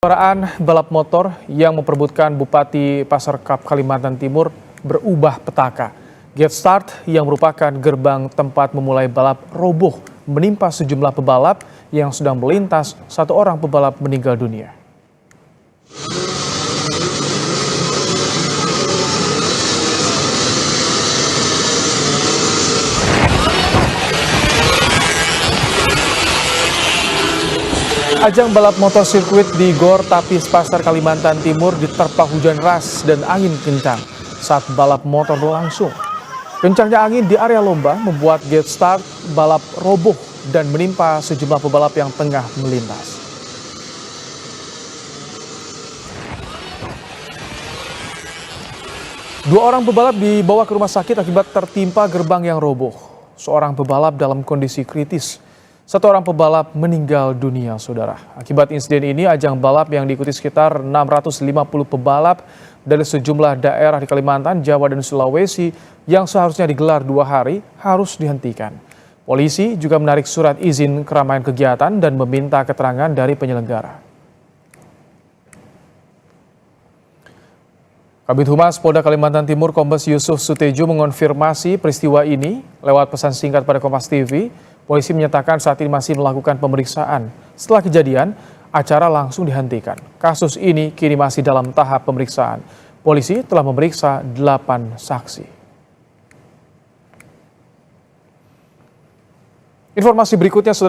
Kejuaraan balap motor yang memperebutkan Bupati Pasar Kap Kalimantan Timur berubah petaka. Gate Start yang merupakan gerbang tempat memulai balap roboh menimpa sejumlah pebalap yang sedang melintas. Satu orang pebalap meninggal dunia. Ajang balap motor sirkuit di Gor Tapis Pasar Kalimantan Timur diterpa hujan ras dan angin kencang saat balap motor berlangsung. Kencangnya angin di area lomba membuat gate start balap roboh dan menimpa sejumlah pebalap yang tengah melintas. Dua orang pebalap dibawa ke rumah sakit akibat tertimpa gerbang yang roboh. Seorang pebalap dalam kondisi kritis. Satu orang pebalap meninggal dunia, saudara. Akibat insiden ini, ajang balap yang diikuti sekitar 650 pebalap dari sejumlah daerah di Kalimantan, Jawa, dan Sulawesi yang seharusnya digelar 2 hari harus dihentikan. Polisi juga menarik surat izin keramaian kegiatan dan meminta keterangan dari penyelenggara. Kabid Humas Polda Kalimantan Timur Kombes Yusuf Sutejo mengonfirmasi peristiwa ini lewat pesan singkat pada Kompas TV. Polisi menyatakan saat ini masih melakukan pemeriksaan. Setelah kejadian, acara langsung dihentikan. Kasus ini kini masih dalam tahap pemeriksaan. Polisi telah memeriksa 8 saksi. Informasi berikutnya